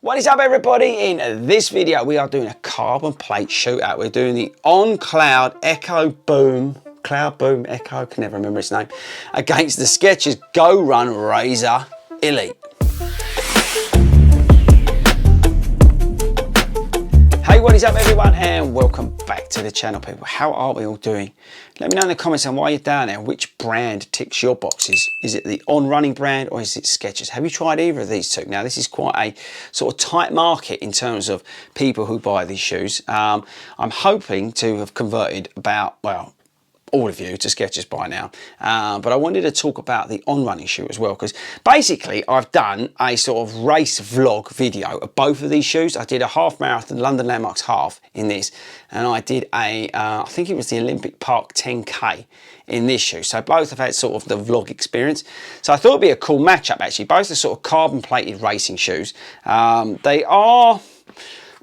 What is up everybody? In this video we are doing a carbon plate shootout. We're doing the on Cloudboom Echo, can never remember its name, against the Skechers GoRun Razor Elite. Hey, what is up everyone, and welcome back to the channel, people. How are we all doing? Let me know in the comments and while you're down there, which brand ticks your boxes. Is it the On Running brand or is it Skechers? Have you tried either of these two? Now this is quite a sort of tight market in terms of people who buy these shoes. I'm hoping to have converted about, well, all of you to Skechers by now, but I wanted to talk about the On Running shoe as well, because basically I've done a sort of race vlog video of both of these shoes. I did a half marathon, London Landmarks half in this, and I did a I think it was the Olympic Park 10k in this shoe. So both have had sort of the vlog experience, so I thought it'd be a cool matchup actually. Both are sort of carbon plated racing shoes. They are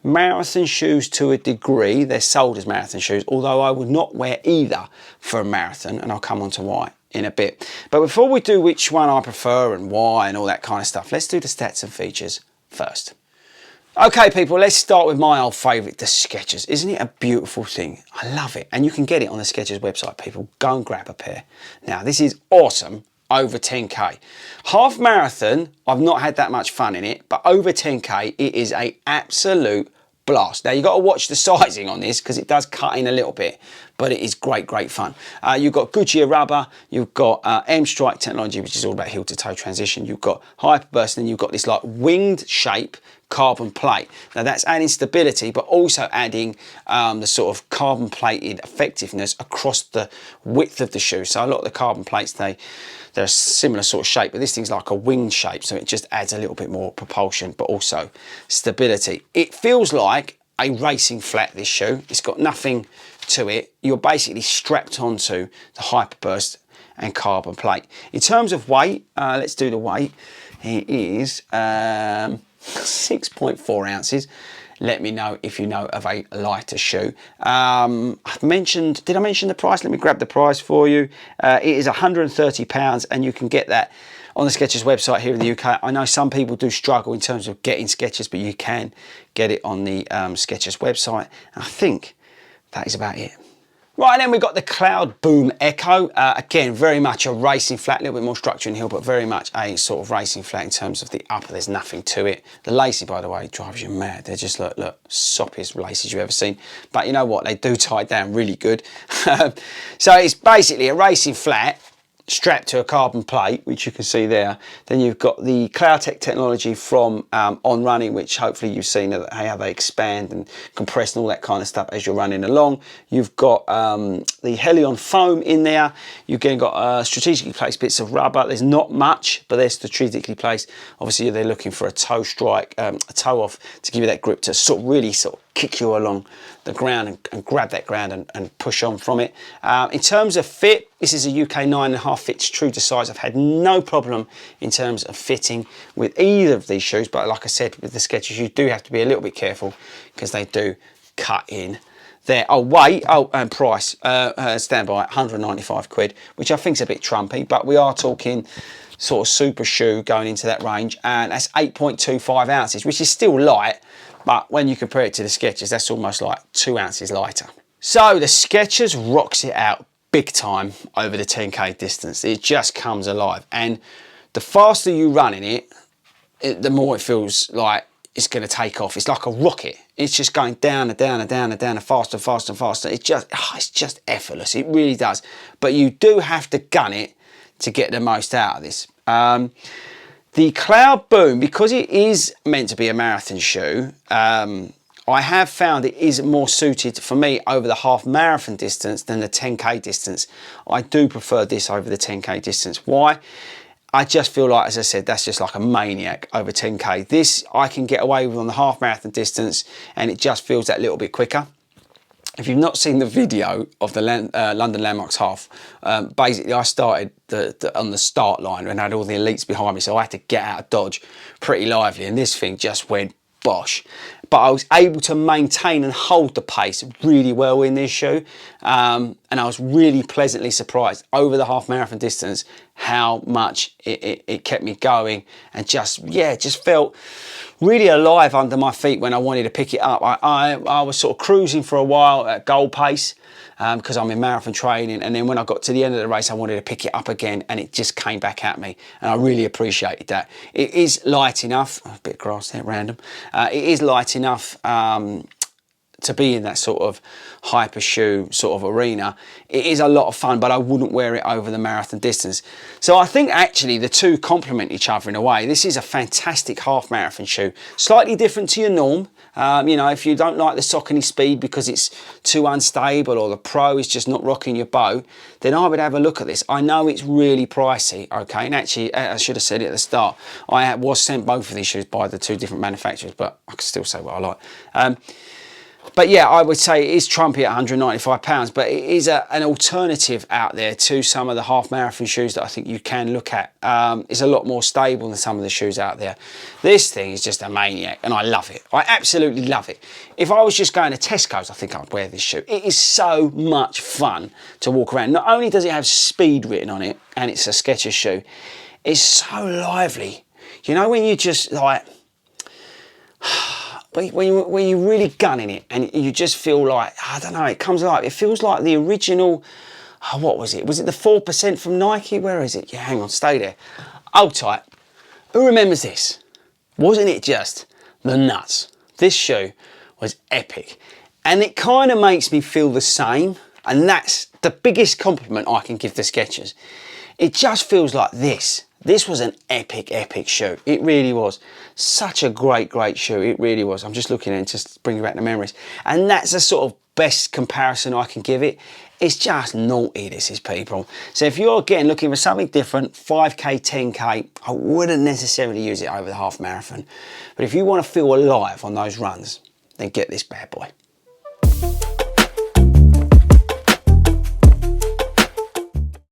marathon shoes to a degree. They're sold as marathon shoes, although I would not wear either for a marathon, and I'll come on to why in a bit. But before we do which one I prefer and why and all that kind of stuff, let's do the stats and features first. Okay people, let's start with my old favourite, the Skechers. Isn't it a beautiful thing? I love it, and you can get it on the Skechers website, people. Go and grab a pair. Now this is awesome. Over 10k. Half marathon, I've not had that much fun in it, but over 10k, it is a absolute blast. Now you've got to watch the sizing on this because it does cut in a little bit, but it is great fun. You've got Goodyear rubber, you've got M-Strike technology, which is all about heel to toe transition. You've got Hyperburst, and you've got this like winged shape carbon plate. Now that's adding stability, but also adding the sort of carbon plated effectiveness across the width of the shoe. So a lot of the carbon plates, they're a similar sort of shape, but this thing's like a winged shape, so it just adds a little bit more propulsion, but also stability. It feels like a racing flat, this shoe. It's got nothing to it. You're basically strapped onto the Hyperburst and carbon plate. In terms of weight, let's do the weight. It is 6.4 ounces. Let me know if you know of a lighter shoe. I've mentioned, did I mention the price? Let me grab the price for you. It is £130, and you can get that on the Skechers website here in the UK. I know some people do struggle in terms of getting Skechers, but you can get it on the Skechers website. And I think that is about it. Right, and then we've got the Cloudboom Echo. Again, very much a racing flat, a little bit more structure in heel, but very much a sort of racing flat in terms of the upper. There's nothing to it. The laces, by the way, drives you mad. They're just look, soppiest laces you've ever seen. But you know what? They do tie down really good. So it's basically a racing flat strapped to a carbon plate, which you can see there. Then you've got the Cloudtech technology from On Running, which hopefully you've seen how they expand and compress and all that kind of stuff as you're running along. You've got the Helion foam in there. You've again got strategically placed bits of rubber. There's not much, but they're strategically placed. Obviously they're looking for a toe strike, a toe off to give you that grip to sort of really sort of kick you along the ground and grab that ground and push on from it. In terms of fit, this is a UK 9.5, fits true to size. I've had no problem in terms of fitting with either of these shoes, but like I said, with the Skechers, you do have to be a little bit careful because they do cut in there. Oh, weight, and price, stand by 195 quid, which I think is a bit trumpy, but we are talking sort of super shoe going into that range, and that's 8.25 ounces, which is still light, but when you compare it to the Skechers, that's almost like 2 ounces lighter. So the Skechers rocks it out big time over the 10k distance. It just comes alive, and the faster you run in it, the more it feels like it's going to take off. It's like a rocket. It's just going down and down and down and down and faster and faster and faster. It's just effortless. It really does. But you do have to gun it to get the most out of this. The Cloudboom, because it is meant to be a marathon shoe, I have found it is more suited for me over the half marathon distance than the 10k distance. I do prefer this over the 10k distance. Why? I just feel like, as I said, that's just like a maniac over 10k. This I can get away with on the half marathon distance, and it just feels that little bit quicker. If you've not seen the video of the London Landmarks half, basically I started on the start line and had all the elites behind me, so I had to get out of Dodge pretty lively, and this thing just went bosh. But I was able to maintain and hold the pace really well in this shoe, and I was really pleasantly surprised over the half marathon distance how much it kept me going, and just felt really alive under my feet when I wanted to pick it up. I was sort of cruising for a while at goal pace because I'm in marathon training, and then when I got to the end of the race I wanted to pick it up again, and it just came back at me, and I really appreciated that. It is light enough, a bit of grass there, random. It is light enough to be in that sort of hyper shoe sort of arena. It is a lot of fun, but I wouldn't wear it over the marathon distance. So I think actually the two complement each other in a way. This is a fantastic half marathon shoe, slightly different to your norm. You know, if you don't like the Saucony Speed because it's too unstable, or the Pro is just not rocking your boat, then I would have a look at this. I know it's really pricey, okay, and actually I should have said it at the start, I was sent both of these shoes by the two different manufacturers, but I can still say what I like. But yeah, I would say it is trumpy at £195, but it is an alternative out there to some of the half marathon shoes that I think you can look at. It's a lot more stable than some of the shoes out there. This thing is just a maniac, and I love it. I absolutely love it. If I was just going to Tesco's, I think I'd wear this shoe. It is so much fun to walk around. Not only does it have speed written on it, and it's a Skechers shoe, it's so lively. You know, when you just like... when you're really gunning it, and you just feel like, I don't know, it comes alive. It feels like the original, what was it? Was it the 4% from Nike? Where is it? Yeah, hang on, stay there. Hold tight. Who remembers this? Wasn't it just the nuts? This shoe was epic. And it kind of makes me feel the same. And that's the biggest compliment I can give to Skechers. It just feels like this. This was an epic, epic shoe. It really was. Such a great, great shoe. It really was. I'm just looking at it, just bringing back the memories. And that's the sort of best comparison I can give it. It's just naughty, this is, people. So if you're, again, looking for something different, 5K, 10K, I wouldn't necessarily use it over the half marathon. But if you want to feel alive on those runs, then get this bad boy.